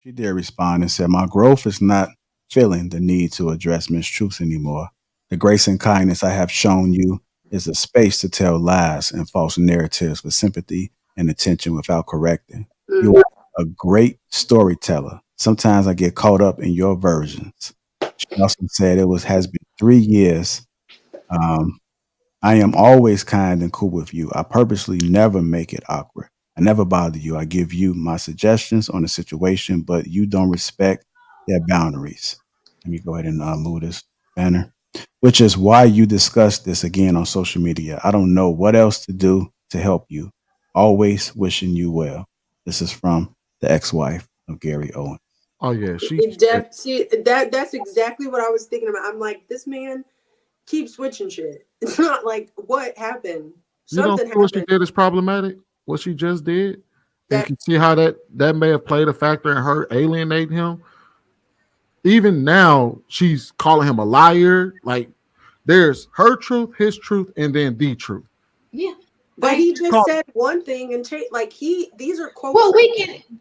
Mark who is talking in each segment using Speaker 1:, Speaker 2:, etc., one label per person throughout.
Speaker 1: She did respond and said, "My growth is not feeling the need to address mistruths anymore. The grace and kindness I have shown you is a space to tell lies and false narratives with sympathy and attention without correcting. You
Speaker 2: Mm.
Speaker 1: are a great storyteller. Sometimes I get caught up in your versions." She also said it was has been 3 years. Um, I am always kind and cool with you. I purposely never make it awkward. I never bother you. I give you my suggestions on the situation, but you don't respect their boundaries. Let me go ahead and move this banner, which is why you discuss this again on social media. I don't know what else to do to help you. Always wishing you well. This is from the ex-wife of Gary Owen.
Speaker 3: Oh yeah, she
Speaker 2: See, that's exactly what I was thinking about. I'm like, this man keeps switching shit. It's not like what happened.
Speaker 3: you don't
Speaker 2: Something
Speaker 3: see what she
Speaker 2: happened
Speaker 3: did is problematic. What she just did, and you
Speaker 2: that
Speaker 3: can see how that may have played a factor in her alienating him. Even now, she's calling him a liar. Like there's her truth, his truth, and then the truth.
Speaker 4: Yeah.
Speaker 2: but
Speaker 4: I
Speaker 2: he just
Speaker 3: Call-
Speaker 2: said one thing and like these are quotes
Speaker 4: well,
Speaker 2: from
Speaker 4: we can.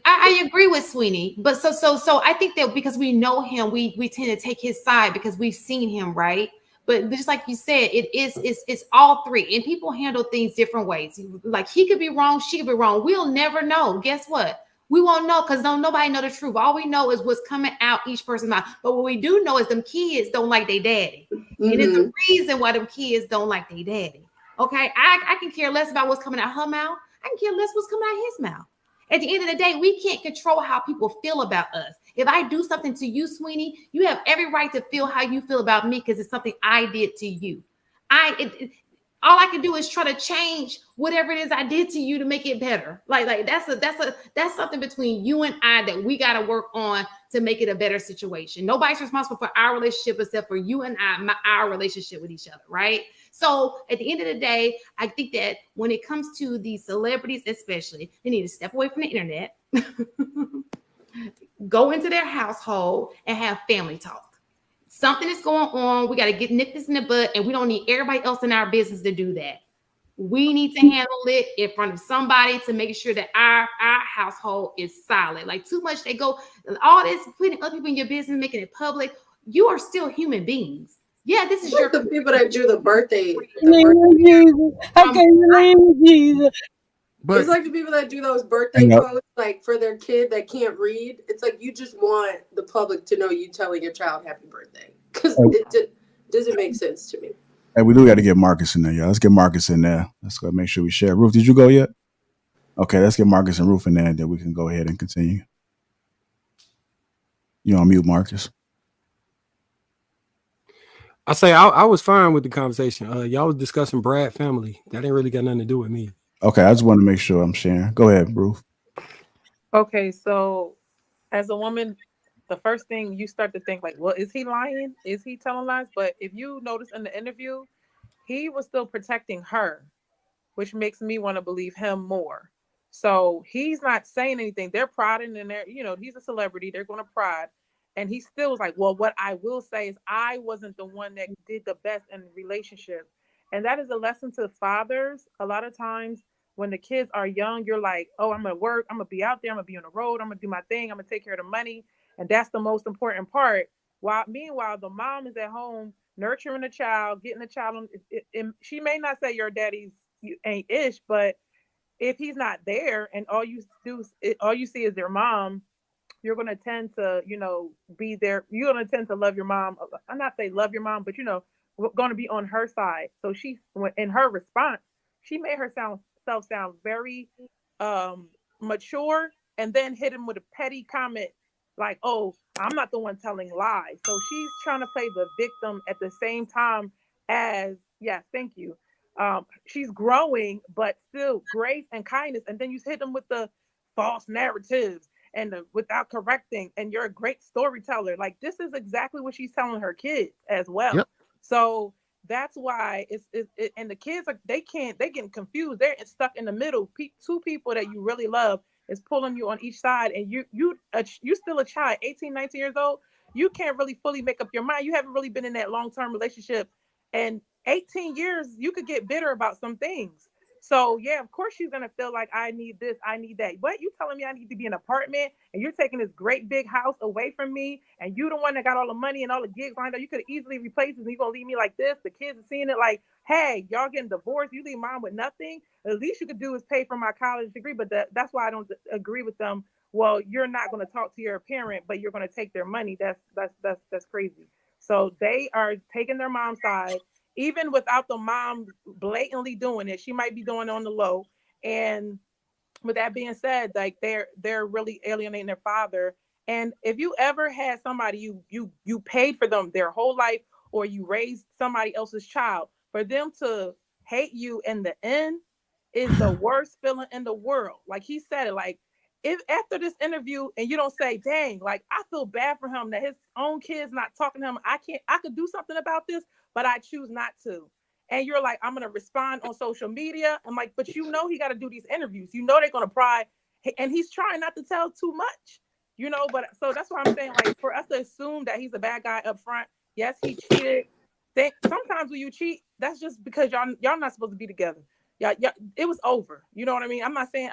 Speaker 4: I agree with Sweeney, but so I think that because we know him, we tend to take his side because we've seen him, right? But just like you said, it's all three, and people handle things different ways. Like he could be wrong, she could be wrong. We'll never know. Guess what? We won't know because nobody know the truth. All we know is what's coming out each person's mouth. But what we do know is them kids don't like their daddy, and it's
Speaker 2: mm-hmm.
Speaker 4: the reason why them kids don't like their daddy. Okay, I can care less about what's coming out her mouth. I can care less what's coming out his mouth. At the end of the day, we can't control how people feel about us. If I do something to you, Sweeney, you have every right to feel how you feel about me because it's something I did to you. All I can do is try to change whatever it is I did to you to make it better. Like that's something between you and I that we got to work on to make it a better situation. Nobody's responsible for our relationship except for you and our relationship with each other, right? So at the end of the day, I think that when it comes to these celebrities, especially, they need to step away from the internet, go into their household, and have family talk. Something is going on. We got to get nip this in the butt, and we don't need everybody else in our business to do that. We need to handle it in front of somebody to make sure that our household is solid. Like too much, they go all this putting other people in your business, making it public. You are still human beings. Yeah, this is
Speaker 2: Like
Speaker 4: your
Speaker 2: the people that do the birthday
Speaker 5: Name of Jesus. I
Speaker 4: from
Speaker 5: can't in the name of Jesus.
Speaker 2: it's
Speaker 3: But
Speaker 2: like the people that do those birthday
Speaker 1: Hang up.
Speaker 2: posts like for their kid that can't read. It's like you just want the public to know you telling your child happy birthday because
Speaker 1: Hey,
Speaker 2: doesn't make sense to me.
Speaker 1: hey, we do got to get Marcus in there, y'all. Let's get Marcus in there. Let's go make sure we share. Ruth, did you go yet? Okay, let's get Marcus and Ruth in there, and then we can go ahead and continue. You on mute, Marcus?
Speaker 5: I say I was fine with the conversation. Y'all was discussing Brad family. That ain't really got nothing to do with me.
Speaker 1: Okay, I just want to make sure I'm sharing. Go ahead, Ruth.
Speaker 6: Okay, so as a woman, the first thing you start to think like, well, is he lying? Is he telling lies? But if you notice in the interview, he was still protecting her, which makes me want to believe him more. So he's not saying anything. They're prodding in there, he's a celebrity. They're going to prod. And he still was like, well, what I will say is I wasn't the one that did the best in relationships. And that is a lesson to fathers. A lot of times when the kids are young, you're like, oh, I'm going to work. I'm going to be out there. I'm going to be on the road. I'm going to do my thing. I'm going to take care of the money. And that's the most important part. Meanwhile, the mom is at home nurturing the child, getting the child on. She may not say your daddy's you ain't ish, but if he's not there and all you see is their mom, you're going to tend to, be there. You're going to tend to love your mom. I'm not say love your mom, but we're going to be on her side. So she's in her response, she made herself sound very mature, and then hit him with a petty comment like, "Oh, I'm not the one telling lies." So she's trying to play the victim at the same time as yes, thank you. She's growing, but still grace and kindness, and then you hit them with the false narratives and without correcting, and you're a great storyteller. Like this is exactly what she's telling her kids as
Speaker 3: yep.
Speaker 6: well. So that's why and the kids they getting confused. They're stuck in the middle. Two people that you really love is pulling you on each side, and you still a child, 18, 19 years old. You can't really fully make up your mind. You haven't really been in that long-term relationship, and 18 years you could get bitter about some things. So yeah, of course she's gonna feel like I need this, I need that. What, you telling me I need to be in an apartment and you're taking this great big house away from me, and you the one that got all the money and all the gigs lined up. You could easily replace this, and you gonna leave me like this. The kids are seeing it like, hey, y'all getting divorced, you leave mom with nothing. The least you could do is pay for my college degree. But that's why I don't agree with them. Well, you're not going to talk to your parent, but you're going to take their money. That's crazy. So they are taking their mom's side, even without the mom blatantly doing it. She might be doing it on the low. And with that being said, like they're really alienating their father. And if you ever had somebody you paid for them their whole life, or you raised somebody else's child, for them to hate you in the end is the worst feeling in the world. Like he said it, like, if after this interview and you don't say, dang, like I feel bad for him that his own kids not talking to him, I could do something about this, but I choose not to. And you're like, I'm gonna respond on social media. I'm like, but you know he got to do these interviews. You know they're gonna pry, and he's trying not to tell too much. But so that's what I'm saying. Like, for us to assume that he's a bad guy up front, yes, he cheated. Sometimes when you cheat, that's just because y'all not supposed to be together. Yeah, it was over. You know what I mean? I'm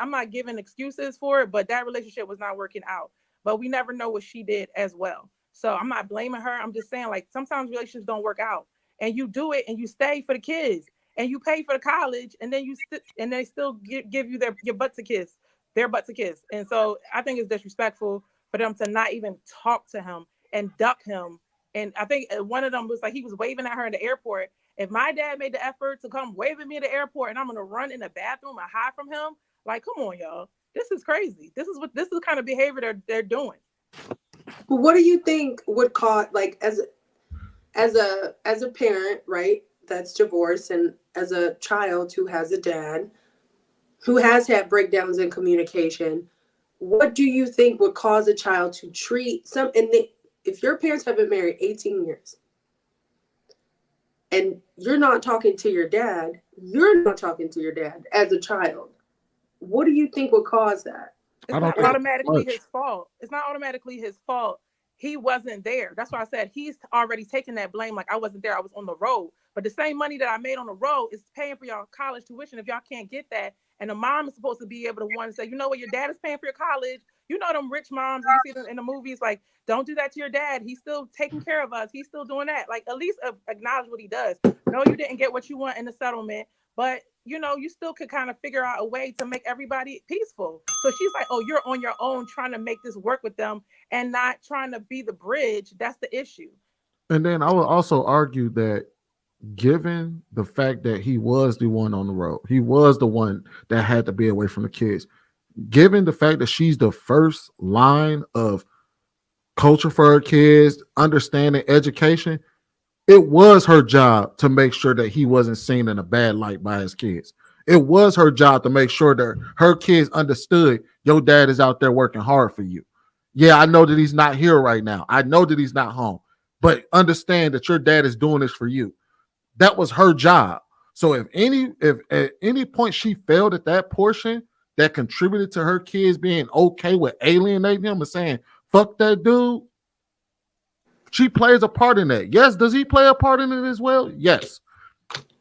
Speaker 6: not giving excuses for it, but that relationship was not working out. But we never know what she did as well. So I'm not blaming her. I'm just saying, like, sometimes relationships don't work out, and you do it and you stay for the kids and you pay for the college, and then and they still give you their butt to kiss, their butt to kiss. And so I think it's disrespectful for them to not even talk to him and duck him. And I think one of them was like, he was waving at her in the airport. If my dad made the effort to come wave at me at the airport and I'm gonna run in the bathroom and hide from him, like, come on, y'all, this is crazy. This is the kind of behavior they're doing.
Speaker 2: But what do you think would cause, like, as a parent, right, that's divorced, and as a child who has a dad who has had breakdowns in communication, what do you think would cause a child to treat some, and if your parents have been married 18 years and you're not talking to your dad as a child, what do you think would cause that?
Speaker 6: It's not automatically his fault. It's not automatically his fault. He wasn't there. That's why I said he's already taking that blame. Like, I wasn't there. I was on the road. But the same money that I made on the road is paying for y'all college tuition. If y'all can't get that, and the mom is supposed to be able to one say, you know what, your dad is paying for your college. You know them rich moms, and you see them in the movies, like, don't do that to your dad. He's still taking care of us. He's still doing that. Like, at least acknowledge what he does. No, you didn't get what you want in the settlement, but you still could kind of figure out a way to make everybody peaceful. So she's like, oh, you're on your own trying to make this work with them and not trying to be the bridge. That's the issue.
Speaker 3: And then I would also argue that, given the fact that he was the one on the road, he was the one that had to be away from the kids, given the fact that she's the first line of culture for her kids, understanding education, it was her job to make sure that he wasn't seen in a bad light by his kids. It was her job to make sure that her kids understood your dad is out there working hard for you. Yeah, I know that he's not here right now. I know that he's not home, but understand that your dad is doing this for you. That was her job. So if at any point she failed at that portion that contributed to her kids being okay with alienating him and saying, fuck that dude, she plays a part in that. Yes. Does he play a part in it as well? Yes.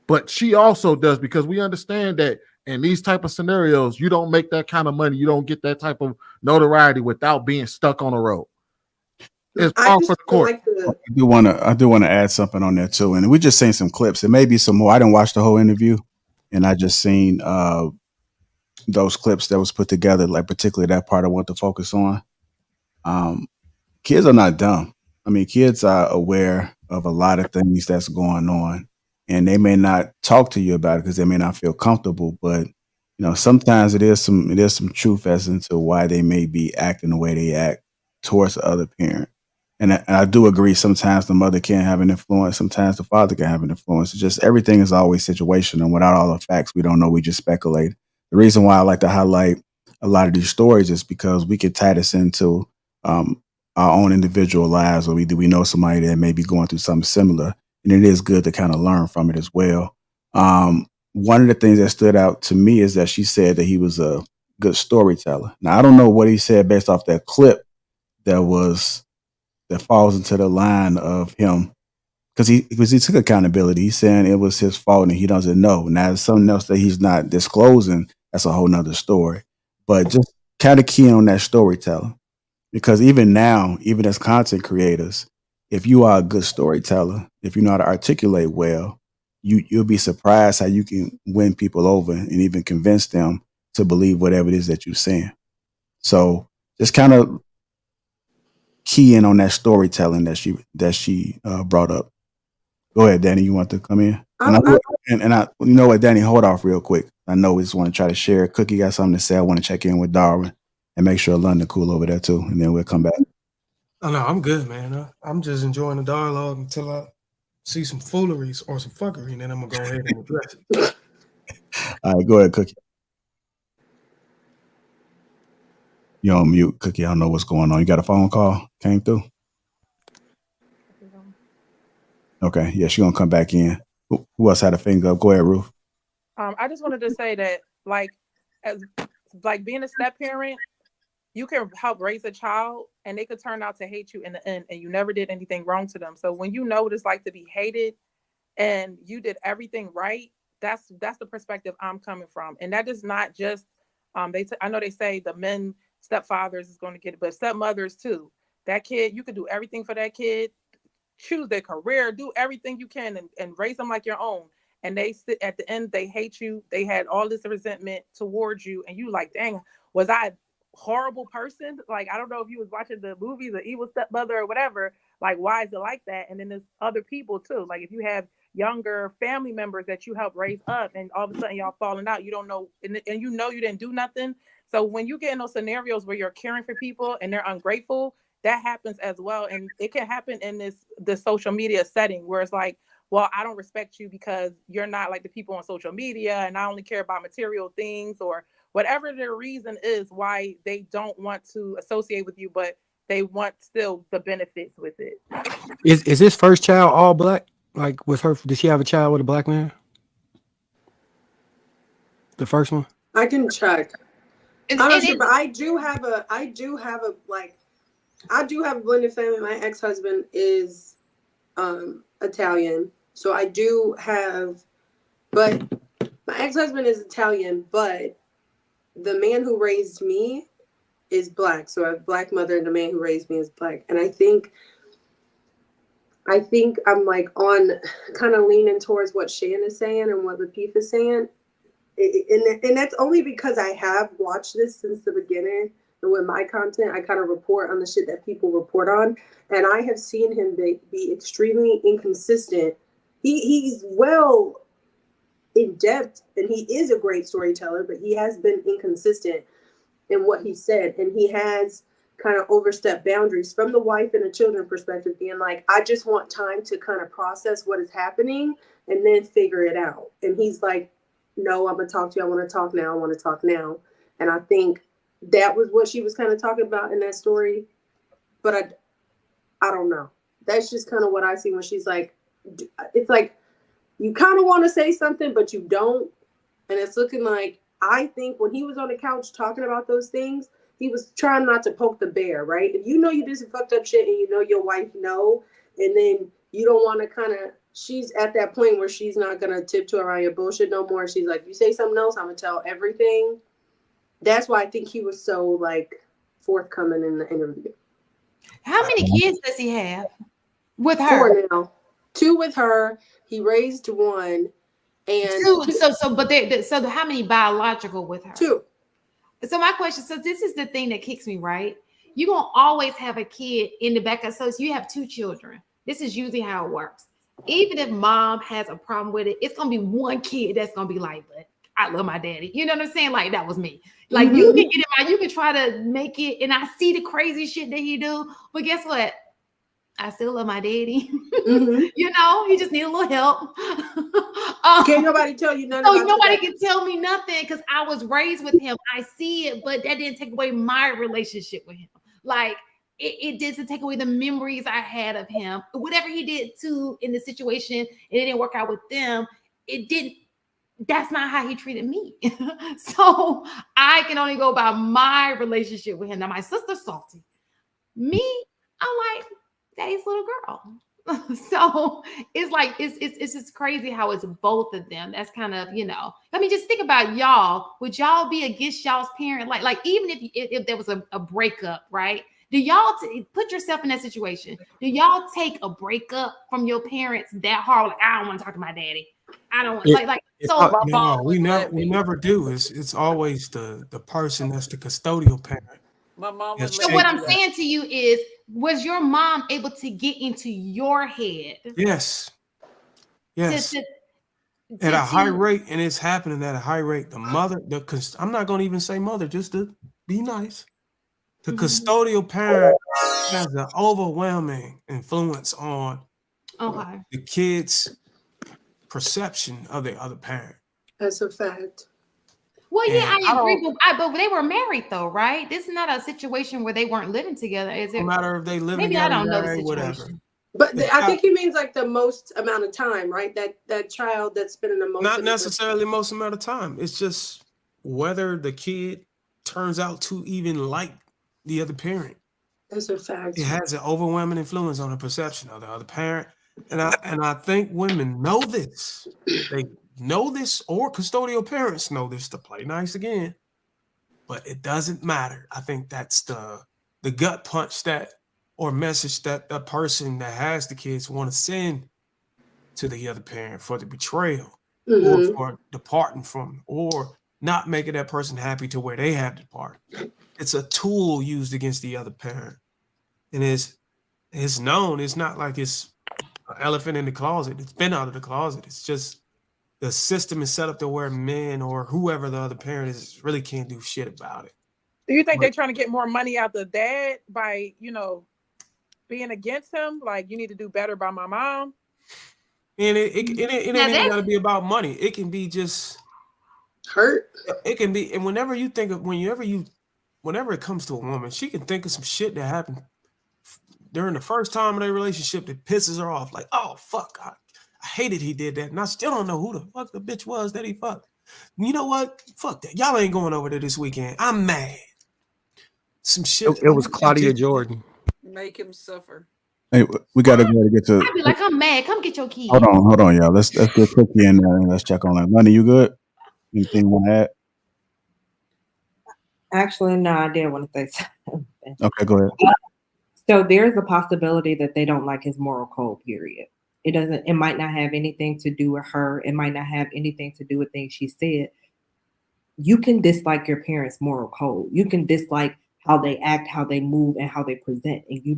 Speaker 3: But she also does, because we understand that in these type of scenarios, you don't make that kind of money. You don't get that type of notoriety without being stuck on the road. It's all for the court.
Speaker 1: I do want to add something on there too. And we just seen some clips. It may be some more. I didn't watch the whole interview, and I just seen those clips that was put together, like particularly that part I want to focus on. Kids are not dumb. I mean, kids are aware of a lot of things that's going on, and they may not talk to you about it because they may not feel comfortable. But sometimes it is some truth as into why they may be acting the way they act towards the other parent. And I do agree. Sometimes the mother can have an influence. Sometimes the father can have an influence. It's just everything is always situational. And without all the facts, we don't know. We just speculate. The reason why I like to highlight a lot of these stories is because we can tie this into our own individual lives, or we know somebody that may be going through something similar, and it is good to kind of learn from it as well. One of the things that stood out to me is that she said that he was a good storyteller. Now, I don't know what he said based off that clip that falls into the line of him because he took accountability. He's saying it was his fault and he doesn't know. Now, there's something else that he's not disclosing. That's a whole nother story. But just kind of key on that storytelling. Because even now, even as content creators, if you are a good storyteller, if you know how to articulate well, you'll be surprised how you can win people over and even convince them to believe whatever it is that you're saying. So just kind of key in on that storytelling that she brought up. Go ahead, Danny. You want to come in? And you know what, Danny, hold off real quick. I know we just want to try to share. Cookie got something to say. I want to check in with Darwin and make sure London cool over there too, and then we'll come back.
Speaker 5: Oh no, I'm good, man. I'm just enjoying the dialogue until I see some fooleries or some fuckery, and then I'm gonna go ahead and address it.
Speaker 1: All right, go ahead, Cookie. You're on mute, Cookie. I don't know what's going on. You got a phone call? Came through? Okay, yeah, she's gonna come back in. Who else had a finger up? Go ahead, Ruth.
Speaker 6: I just wanted to say that, as being a step parent, you can help raise a child, and they could turn out to hate you in the end, and you never did anything wrong to them. So when you know what it's like to be hated, and you did everything right, that's the perspective I'm coming from, and that is not just I know they say the men stepfathers is going to get it, but stepmothers too. That kid, you could do everything for that kid, choose their career, do everything you can, and raise them like your own. And they sit at the end, they hate you. They had all this resentment towards you, and you like, dang, was I a horrible person? Like, I don't know if you was watching the movie, The Evil Stepmother or whatever. Like, why is it like that? And then there's other people too. Like, if you have younger family members that you help raise up, and all of a sudden y'all falling out, you don't know, and you know you didn't do nothing. So when you get in those scenarios where you're caring for people and they're ungrateful, that happens as well. And it can happen in this social media setting where it's like, well, I don't respect you because you're not like the people on social media, and I only care about material things, or whatever their reason is why they don't want to associate with you, but they want still the benefits with it.
Speaker 5: Is this first child all black? Like, with her, did she have a child with a black man? The first one?
Speaker 2: I can check.
Speaker 4: And,
Speaker 2: I'm not
Speaker 4: and
Speaker 2: sure,
Speaker 4: it,
Speaker 2: but I do have a blended family. My ex-husband is Italian. So I do have, but my ex-husband is Italian, but the man who raised me is black. So I have a black mother, and the man who raised me is black. And I think I'm like on kind of leaning towards what Shan is saying and what Lapeef is saying. And that's only because I have watched this since the beginning. And with my content, I kind of report on the shit that people report on. And I have seen him be extremely inconsistent. He's well in depth, and he is a great storyteller, but he has been inconsistent in what he said. And he has kind of overstepped boundaries from the wife and the children perspective, being like, I just want time to kind of process what is happening and then figure it out. And he's like, no, I'm going to talk to you. I want to talk now. I want to talk now. And I think that was what she was kind of talking about in that story. But I don't know. That's just kind of what I see when she's like, it's like, you kind of want to say something, but you don't. And it's looking like, I think when he was on the couch talking about those things, he was trying not to poke the bear, right? If you know you did some fucked up shit and you know your wife know, and then you don't want to kind of, she's at that point where she's not going to tiptoe around your bullshit no more. She's like, you say something else, I'm going to tell everything. That's why I think he was so like forthcoming in the interview.
Speaker 4: how many kids does he have with her?
Speaker 2: 4 now. 2 with her. He raised 1. And
Speaker 4: 2. So how many biological with her?
Speaker 2: 2.
Speaker 4: So my question, so this is the thing that kicks me, right? You're going to always have a kid in the back. So you have 2 children. This is usually how it works. Even if mom has a problem with it, it's going to be one kid that's going to be like, but I love my daddy. You know what I'm saying? Like, that was me. Like, you can get it, you can try to make it, and I see the crazy shit that he do, but guess what? I still love my daddy. You know, he just need a little help.
Speaker 2: Can't nobody tell you nothing.
Speaker 4: So nobody can tell me nothing because I was raised with him. I see it, but that didn't take away my relationship with him. Like, it didn't take away the memories I had of him. Whatever he did too in the situation, and it didn't work out with them. It didn't. That's not how he treated me. So I can only go by my relationship with him. Now my sister's salty. Me, I'm like, daddy's little girl. So it's like it's just crazy how it's both of them. That's kind of, I mean, just think about y'all. Would y'all be against y'all's parent? Like even if there was a breakup, right? Do y'all put yourself in that situation? Do y'all take a breakup from your parents that hard? Like, I don't want to talk to my daddy. I don't want like so.
Speaker 6: My
Speaker 5: No,
Speaker 6: mom
Speaker 5: we
Speaker 6: wouldn't
Speaker 5: never
Speaker 6: let
Speaker 5: we
Speaker 6: me.
Speaker 5: never do. It's always the person that's the custodial parent
Speaker 6: My mom
Speaker 5: that
Speaker 6: wouldn't
Speaker 4: So
Speaker 6: let me
Speaker 4: what
Speaker 5: shapes
Speaker 4: I'm
Speaker 6: do
Speaker 5: that.
Speaker 6: that.
Speaker 4: saying to you is, was your mom able to get into your head
Speaker 5: Yes,
Speaker 4: to
Speaker 5: yes.
Speaker 4: to
Speaker 5: At
Speaker 4: to
Speaker 5: a high
Speaker 4: to?
Speaker 5: rate, and it's happening at a high rate. The mother, I'm not going to even say mother, just to be nice. The
Speaker 4: Mhm.
Speaker 5: custodial parent has an overwhelming influence on
Speaker 4: Okay.
Speaker 5: the kid's perception of the other parent.
Speaker 2: That's a fact.
Speaker 4: Well, yeah,
Speaker 5: And
Speaker 4: I
Speaker 5: I
Speaker 4: agree,
Speaker 5: don't,
Speaker 4: but they were married though, right? This is not a situation where they weren't living together, is
Speaker 5: no
Speaker 4: it?
Speaker 5: matter if they live
Speaker 4: Maybe I
Speaker 5: together,
Speaker 4: don't know the
Speaker 5: married, whatever.
Speaker 4: situation.
Speaker 2: But
Speaker 5: The
Speaker 2: I
Speaker 5: child,
Speaker 2: think he means like the most amount of time, right? That child that's spending the most
Speaker 5: not
Speaker 2: of it
Speaker 5: necessarily most amount of time. It's just whether the kid turns out to even like the other parent.
Speaker 2: That's a
Speaker 5: It
Speaker 2: fact.
Speaker 5: has an overwhelming influence on the perception of the other parent. And I think women know this. They know this, or custodial parents know this, to play nice again. But it doesn't matter. I think that's the gut punch that, or message that the person that has the kids want to send to the other parent for the betrayal, or
Speaker 2: Mm-hmm.
Speaker 5: for departing from, or not making that person happy to where they have to depart. It's a tool used against the other parent. And it's known. It's not like it's an elephant in the closet. It's been out of the closet. It's just the system is set up to where men or whoever the other parent is really can't do shit about it.
Speaker 6: Do you think
Speaker 5: But
Speaker 6: they're trying to get more money out the dad by, being against him? Like, you need to do better by my mom.
Speaker 5: and it
Speaker 4: Now
Speaker 5: ain't even got
Speaker 4: that's
Speaker 5: to be about money. It can be just,
Speaker 2: Hurt.
Speaker 5: it can be, and whenever you think of, whenever it comes to a woman, she can think of some shit that happened during the first time of their relationship that pisses her off. Like, oh fuck, I hated he did that, and I still don't know who the fuck the bitch was that he fucked. You know what? Fuck that. Y'all ain't going over there this weekend. I'm mad. Some shit.
Speaker 7: It was Claudia Jordan.
Speaker 6: Make him suffer.
Speaker 1: Hey, we got to go to get to.
Speaker 4: I'd be like, I'm mad. Come get your
Speaker 1: Hold
Speaker 4: kid.
Speaker 1: on, hold on, y'all. Let's get Cookie in there and let's check on that. Money, you good? Anything you want to add?
Speaker 8: Actually, no, I did want to say something.
Speaker 1: Okay, go ahead.
Speaker 8: So there's a possibility that they don't like his moral code, period. It might not have anything to do with her. It might not have anything to do with things she said. You can dislike your parents' moral code. You can dislike how they act, how they move, and how they present. And you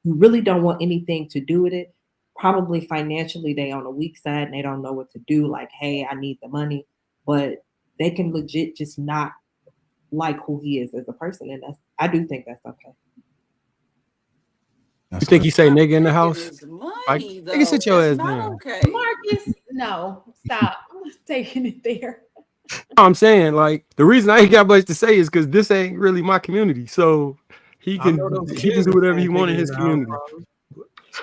Speaker 8: really don't want anything to do with it. Probably financially, they on a weak side and they don't know what to do. Like, hey, I need the money. But they can legit just not like who he is as a person. And I do think that's okay.
Speaker 7: You
Speaker 1: That's
Speaker 7: think
Speaker 1: good.
Speaker 7: he say nigga in the
Speaker 6: Taking
Speaker 7: house?
Speaker 6: his
Speaker 7: Like,
Speaker 6: money,
Speaker 7: nigga,
Speaker 6: though.
Speaker 7: sit your
Speaker 6: That's
Speaker 7: ass
Speaker 6: not
Speaker 7: down.
Speaker 6: okay.
Speaker 4: Marcus, no, stop. I'm not taking it there.
Speaker 7: I'm saying, like, the reason I ain't got much to say is because this ain't really my community. So he
Speaker 5: I know
Speaker 7: can
Speaker 5: those
Speaker 7: he can
Speaker 5: kids
Speaker 7: do
Speaker 5: are
Speaker 7: whatever he
Speaker 5: saying
Speaker 7: want in
Speaker 5: nigga in
Speaker 7: his
Speaker 5: the house,
Speaker 7: community.
Speaker 5: probably.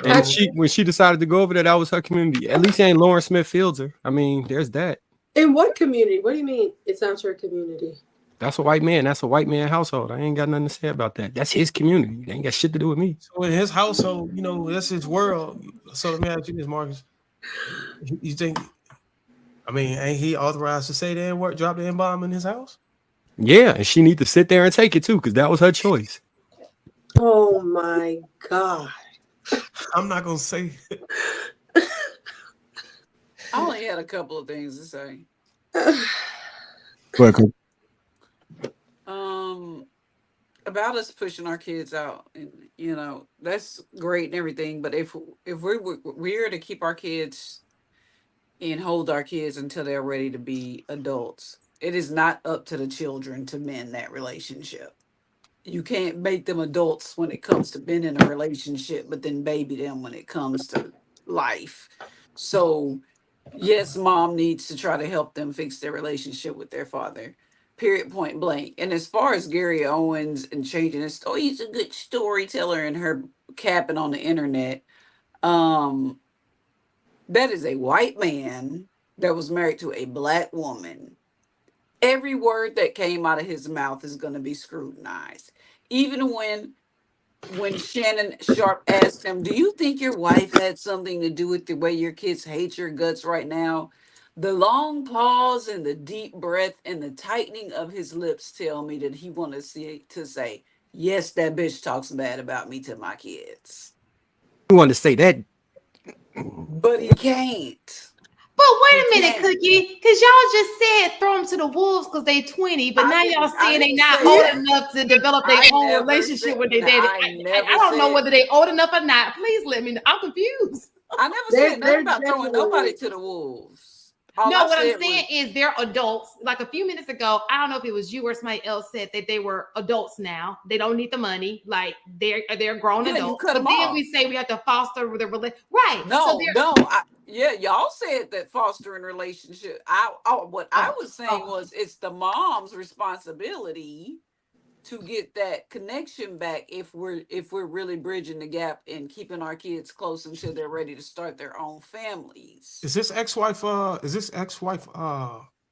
Speaker 7: And
Speaker 5: So
Speaker 2: Actually,
Speaker 7: when she decided to go over there, that was her community. At least it ain't Lauren Smith Fields her. I mean, there's that.
Speaker 2: in what community? What do you mean it's not your community?
Speaker 7: That's a white man. That's a white man household. I ain't got nothing to say about that. That's his community. It ain't got shit to do with me.
Speaker 5: so in his household, that's his world. So let me ask you this, Marcus. You think, I mean, ain't he authorized to say the N-word, drop the N-bomb in his house?
Speaker 7: Yeah, and she need to sit there and take it too, because that was her choice.
Speaker 2: Oh my God.
Speaker 5: I'm not gonna say.
Speaker 6: I only had a couple of things to say.
Speaker 1: Go ahead, Cookie.
Speaker 6: About us pushing our kids out, and that's great and everything. But if we're to keep our kids and hold our kids until they're ready to be adults, it is not up to the children to mend that relationship. You can't make them adults when it comes to being in a relationship, but then baby them when it comes to life. So, yes, mom needs to try to help them fix their relationship with their father. Period, point blank. And as far as Gary Owens and changing his story, he's a good storyteller and her capping on the internet. Um, that is a white man that was married to a black woman. Every word that came out of his mouth is going to be scrutinized. Even when
Speaker 9: when Shannon Sharp asked him, "Do you think your wife had something to do with the way your kids hate your guts right now?" The long pause and the deep breath and the tightening of his lips tell me that he wanted to say, "Yes, that bitch talks bad about me to my kids,"
Speaker 7: You want to say that?
Speaker 9: but he can't.
Speaker 4: But
Speaker 9: He
Speaker 4: wait a minute,
Speaker 9: can't.
Speaker 4: Cookie, because y'all just said throw them to the wolves because they 20, but now y'all
Speaker 9: I
Speaker 4: saying they
Speaker 9: didn't
Speaker 4: not
Speaker 9: say
Speaker 4: old
Speaker 9: that.
Speaker 4: enough to develop their
Speaker 9: I
Speaker 4: own
Speaker 9: never
Speaker 4: relationship
Speaker 9: said.
Speaker 4: with their daddy.
Speaker 9: I never
Speaker 4: I don't know
Speaker 9: said.
Speaker 4: whether they old enough or not. Please let me know. I'm confused.
Speaker 9: I never said nothing
Speaker 2: They're
Speaker 9: about throwing nobody
Speaker 2: definitely.
Speaker 9: to the wolves. All
Speaker 4: No,
Speaker 9: I
Speaker 4: what I'm
Speaker 9: said
Speaker 4: saying
Speaker 9: was,
Speaker 4: is they're adults. Like a few minutes ago, I don't know if it was you or somebody else said that they were adults now. They don't need the money. Like they're grown
Speaker 9: yeah, you
Speaker 4: adults.
Speaker 9: cut
Speaker 4: But
Speaker 9: them
Speaker 4: then
Speaker 9: off.
Speaker 4: we say we have to foster the relationship. Right. So
Speaker 9: No,
Speaker 4: they're
Speaker 9: no. Yeah, y'all said that fostering relationship. What I was saying
Speaker 4: oh,
Speaker 9: was it's the mom's responsibility to get that connection back if we're really bridging the gap and keeping our kids close until they're ready to start their own families.
Speaker 5: Is this ex-wife? Is this ex-wife?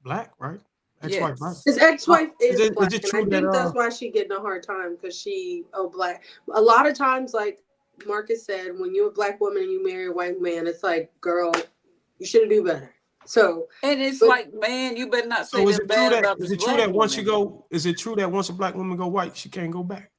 Speaker 5: Black, right? Ex-wife black.
Speaker 9: Yes.
Speaker 2: His ex-wife
Speaker 5: Is
Speaker 2: is
Speaker 5: it
Speaker 2: black, and I
Speaker 5: true that
Speaker 2: think that's why she getting a hard time because she black. A lot of times, like Marcus said, when you're a black woman and you marry a white man, it's like, girl, you should do better. So,
Speaker 9: And it's
Speaker 2: but
Speaker 9: like, man, you better not say
Speaker 5: so? Is
Speaker 9: nothing
Speaker 5: it true
Speaker 9: bad
Speaker 5: that
Speaker 9: about
Speaker 5: is
Speaker 9: this
Speaker 5: it true
Speaker 9: black
Speaker 5: that once you
Speaker 9: woman.
Speaker 5: go? Is it true that once a black woman go white, she can't go back?